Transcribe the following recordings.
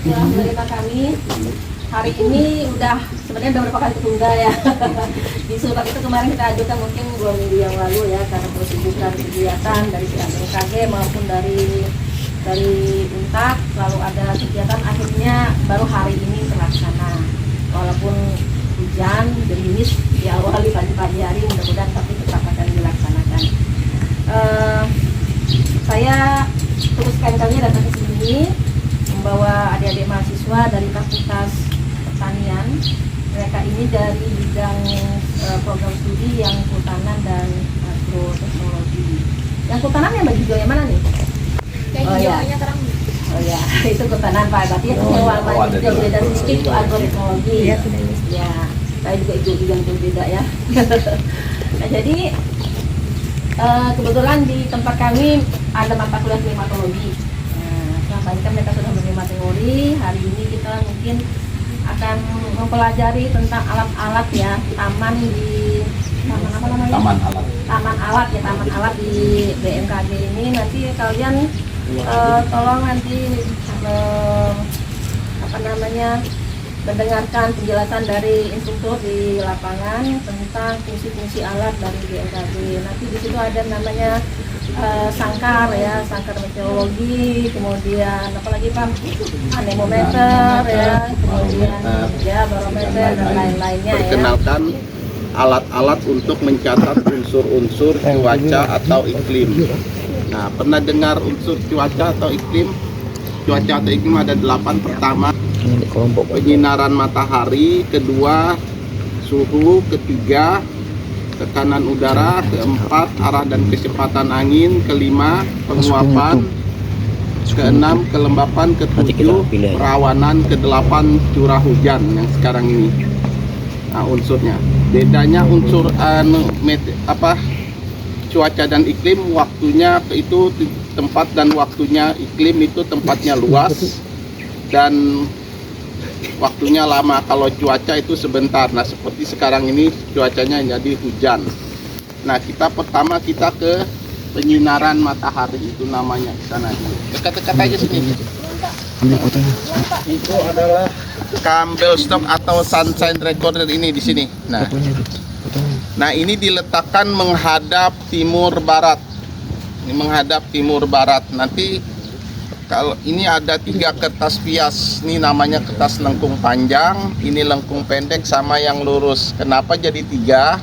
setelah menerima kami hari ini sebenarnya udah berapa kali ketunda ya. Di surat itu kemarin kita ajukan mungkin 2 minggu yang lalu ya, karena kesibukan kegiatan dari pihak BMKG maupun dari UNTAD selalu ada kegiatan, akhirnya baru hari ini terlaksana. Walaupun hujan, gerimis diawali pagi-pagi hari, mudah-mudahan tapi tetap akan dilaksanakan. Saya terus kali datang ke sini membawa adik-adik mahasiswa dari Fakultas Pertanian. Mereka ini dari bidang program studi yang kehutanan dan agroteknologi. Yang kehutanan yang bagi hijau yang mana nih? Oh ya, itu kehutanan Pak. Berarti itu warna hijau beda sedikit, itu agroteknologi. Ya, saya juga hijau beda ya. Nah, jadi kebetulan di tempat kami ada mata kuliah klimatologi. Nah, tadi kan mereka sudah menerima teori. Hari ini kita mungkin akan mempelajari tentang alat-alat ya, taman apa namanya? Taman alat di BMKG ini. Nanti kalian tolong nanti mendengarkan penjelasan dari instruktur di lapangan tentang fungsi-fungsi alat dari BMKG. Nanti di situ ada namanya sangkar ya, sangkar meteorologi, kemudian apalagi Pak, anemometer ya, kemudian ya barometer dan lain-lainnya ya. Perkenalkan alat-alat untuk mencatat unsur-unsur cuaca atau iklim. Nah, pernah dengar unsur cuaca atau iklim? Cuaca atau iklim ada 8. Pertama, penyinaran matahari. Kedua, suhu. Ketiga, tekanan udara. Keempat, arah dan kecepatan angin. Kelima, penguapan. Keenam, kelembapan. Ketujuh, perawanan. Kedelapan, curah hujan yang sekarang ini. Nah, unsurnya bedanya unsur cuaca dan iklim, waktunya itu tempat dan waktunya. Iklim itu tempatnya luas dan waktunya lama. Kalau cuaca itu sebentar. Nah, seperti sekarang ini cuacanya jadi hujan. Nah, pertama kita ke penyinaran matahari, itu namanya di sana. Dekat-dekat aja sini. Itu adalah Campbell Stock atau sunshine recorder ini di sini. Nah, ini diletakkan menghadap timur barat. Ini menghadap timur barat. Nanti kalau ini ada 3 kertas pias. Ini namanya kertas lengkung panjang, ini lengkung pendek sama yang lurus. Kenapa jadi 3?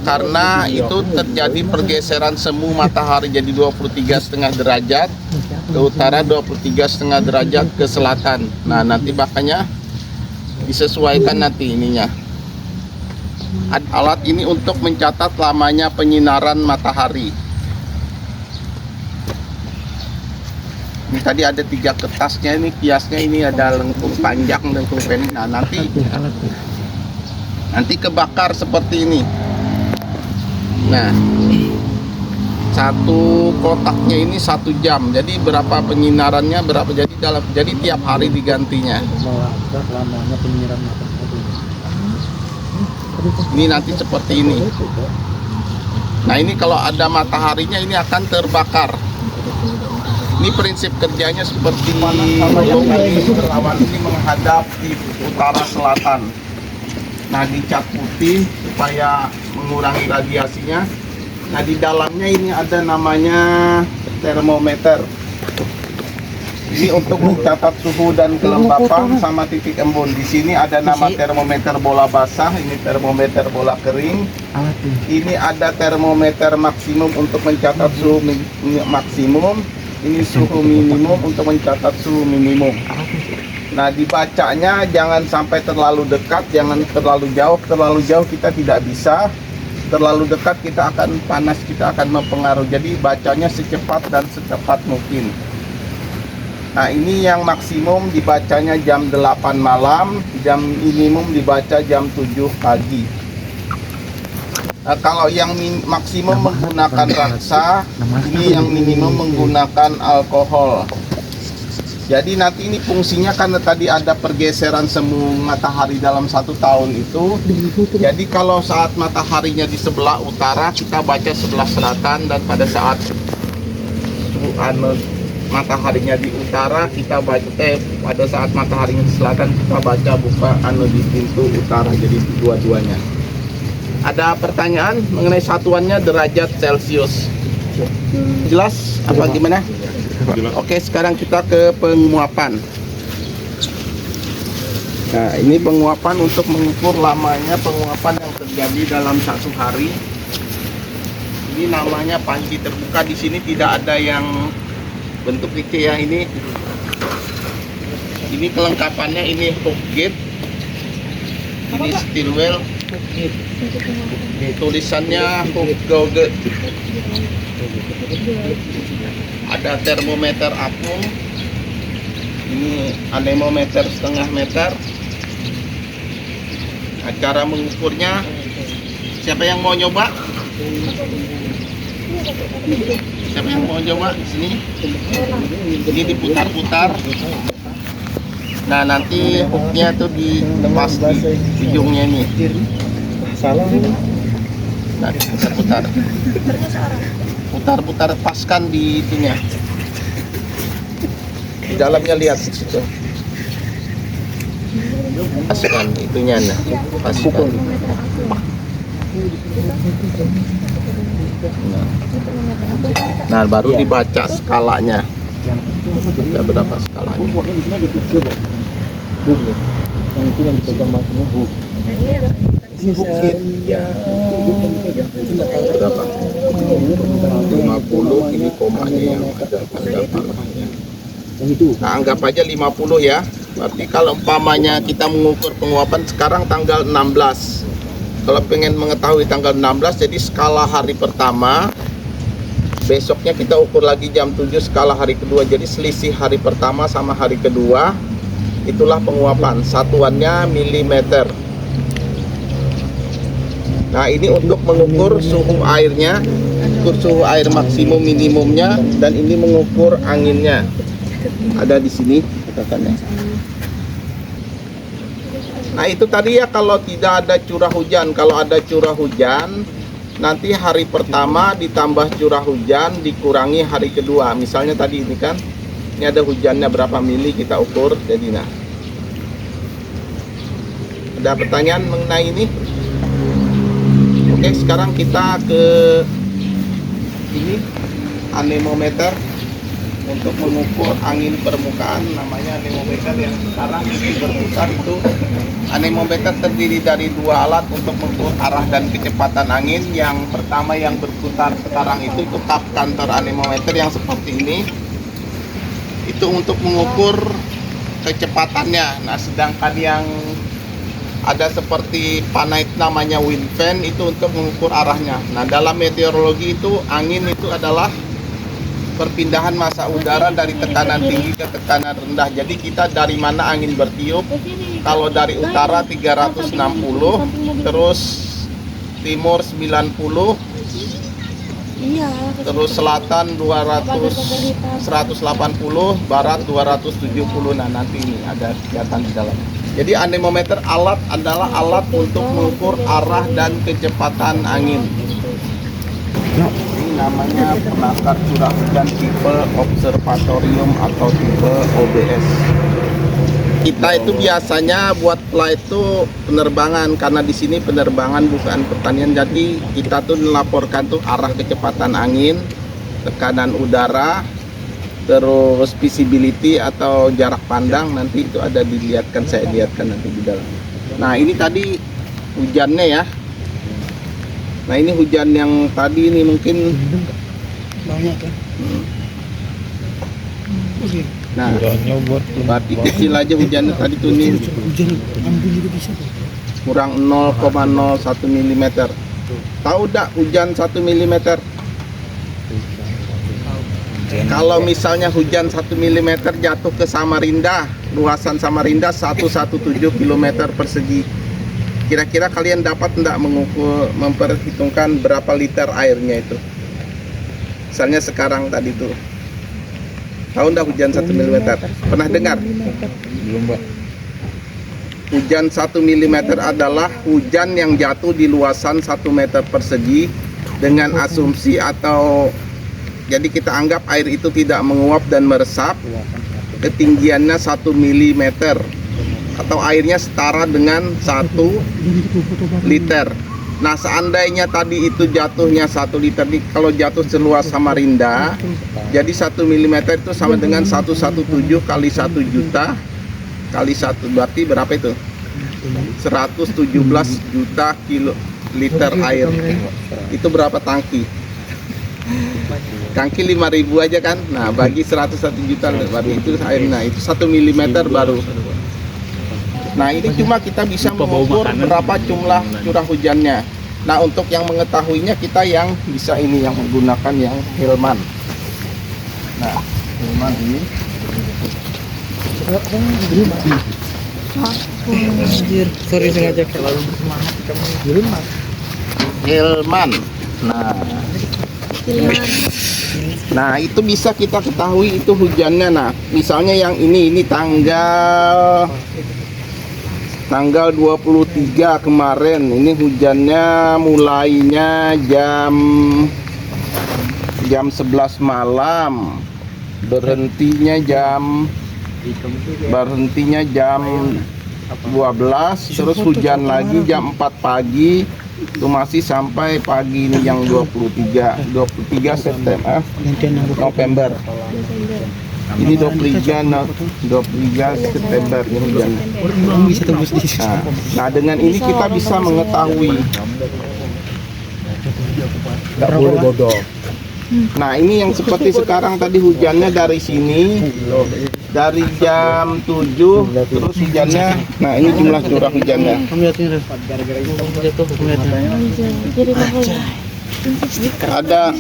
Karena itu terjadi pergeseran semu matahari jadi 23,5 derajat ke utara, 23,5 derajat ke selatan. Nah, nanti makanya disesuaikan nanti ininya. Alat ini untuk mencatat lamanya penyinaran matahari. Ini tadi ada 3 kertasnya, ini kiasnya, ini ada lengkung panjang, lengkung pendek. Nah, nanti kebakar seperti ini. Nah, satu kotaknya ini 1 jam. Jadi berapa penyinarannya, berapa, jadi tiap hari digantinya. Ini nanti seperti ini. Nah, ini kalau ada mataharinya ini akan terbakar. Ini prinsip kerjanya seperti berlawan ini menghadap di utara selatan. Nah, dicat putih supaya mengurangi radiasinya. Nah, di dalamnya ini ada namanya termometer. Ini untuk mencatat suhu dan kelembapan sama titik embun. Di sini ada nama termometer bola basah, ini termometer bola kering. Ini ada termometer maksimum untuk mencatat suhu maksimum. Ini suhu minimum untuk mencatat suhu minimum. Nah, dibacanya jangan sampai terlalu dekat, jangan terlalu jauh. Terlalu jauh kita tidak bisa. Terlalu dekat kita akan panas, kita akan mempengaruhi. Jadi bacanya secepat dan secepat mungkin. Nah, ini yang maksimum dibacanya jam 8 malam, jam minimum dibaca jam 7 pagi. Nah, kalau yang maksimum menggunakan raksa, ini yang minimum menggunakan alkohol. Jadi nanti ini fungsinya karena tadi ada pergeseran semu matahari dalam 1 tahun itu. Jadi kalau saat mataharinya di sebelah utara, kita baca sebelah selatan, dan pada saat mataharinya di utara kita baca pada saat mataharinya di selatan kita baca buka di pintu utara, jadi dua-duanya. Ada pertanyaan mengenai satuannya derajat Celcius? Jelas apa gimana? Oke, sekarang kita ke penguapan. Nah, ini penguapan untuk mengukur lamanya penguapan yang terjadi dalam satu hari. Ini namanya panci terbuka. Di sini tidak ada yang bentuk kecil ya. Ini kelengkapannya, ini hook gate, ini steel well, tulisannya hook gauge, ada termometer apung, ini anemometer setengah meter. Nah, cara mengukurnya, siapa yang mau nyoba? Siapa yang mau coba di sini? Ini diputar-putar. Nah, nanti hooknya tuh dilepas di ujungnya ini. Salah. Nah, putar-putar. Putar-putar, paskan di itunya. Di dalamnya lihat di situ. Paskan itunya, nah. Paskan. Nah, baru dibaca skalanya. Ada berapa skalanya? Berapa? 50, ini komanya yang ada tanda panahnya. Nah, anggap aja 50 ya. Berarti kalau umpamanya kita mengukur penguapan sekarang tanggal 16. Kalau pengen mengetahui tanggal 16, jadi skala hari pertama, besoknya kita ukur lagi jam 7 skala hari kedua. Jadi selisih hari pertama sama hari kedua, itulah penguapan. Satuannya milimeter. Nah, ini untuk mengukur suhu airnya, ukur suhu air maksimum minimumnya, dan ini mengukur anginnya. Ada di sini katakannya. Nah, itu tadi ya kalau tidak ada curah hujan. Kalau ada curah hujan, nanti hari pertama ditambah curah hujan dikurangi hari kedua. Misalnya tadi ini kan, ini ada hujannya berapa mili kita ukur. Jadi nah, ada pertanyaan mengenai ini? Oke, sekarang kita ke ini anemometer untuk mengukur angin permukaan. Namanya anemometer yang sekarang ini berputar. Itu anemometer terdiri dari dua alat untuk mengukur arah dan kecepatan angin. Yang pertama yang berputar sekarang itu tap kantor anemometer yang seperti ini, itu untuk mengukur kecepatannya. Nah, sedangkan yang ada seperti panait namanya wind fan itu untuk mengukur arahnya. Nah, dalam meteorologi itu angin itu adalah perpindahan massa udara dari tekanan tinggi ke tekanan rendah. Jadi kita dari mana angin bertiup? Kalau dari utara 360, terus timur 90, terus selatan 180, barat 270. Nah, nanti ini ada kelihatan di dalam. Jadi anemometer adalah alat untuk mengukur arah dan kecepatan angin. Ini namanya penakar curah hujan tipe observatorium atau tipe OBS. Kita itu biasanya buat flight itu penerbangan, karena di sini penerbangan bukan pertanian. Jadi kita tuh melaporkan tuh arah kecepatan angin, tekanan udara, terus visibility atau jarak pandang. Nanti itu ada dilihatkan, saya lihatkan nanti di dalam. Nah, ini tadi hujannya ya. Nah, ini hujan yang tadi ini mungkin banyak ya. Nah, berarti kecil aja hujannya tadi tuh nih. Kurang 0,01 mm. Tahu enggak hujan 1 mm? Kalau misalnya hujan 1 mm jatuh ke Samarinda, luasan Samarinda 117 km persegi. Kira-kira kalian dapat enggak mengukur, memperhitungkan berapa liter airnya itu? Misalnya sekarang tadi tuh, tahu enggak hujan 1 mm? Pernah dengar? Belum, Pak. Hujan 1 mm adalah hujan yang jatuh di luasan 1 meter persegi dengan asumsi atau Jadi kita anggap air itu tidak menguap dan meresap. Ketinggiannya 1 mm atau airnya setara dengan 1 liter. Nah, seandainya tadi itu jatuhnya 1 liter nih, kalau jatuh seluas Samarinda, jadi 1 mm itu sama dengan 117 kali 1 juta kali 1, berarti berapa itu? 117 juta liter air. Itu berapa tangki? Tangki 5.000 aja kan? Nah, bagi 101 juta berarti itu airnya, itu 1 mm baru. Nah, ini cuma kita bisa mengukur berapa jumlah curah hujannya. Nah, untuk yang mengetahuinya kita yang bisa ini, yang menggunakan yang Hillman. Nah, Hillman ini. Sorry sengaja terlalu bersemangat kamu. Hillman. Nah, itu bisa kita ketahui itu hujannya. Nah, misalnya yang ini tanggal 23 kemarin, ini hujannya mulainya jam 11 malam, berhentinya jam 12, terus hujan lagi jam 4 pagi, itu masih sampai pagi ini yang 23 November. Ini 23 September ini hujan. Nah, dengan ini kita bisa mengetahui. Nggak boleh bodoh. Nah, ini yang seperti sekarang tadi hujannya dari sini, dari jam 7 terus hujannya. Nah, ini jumlah curah hujannya. Ada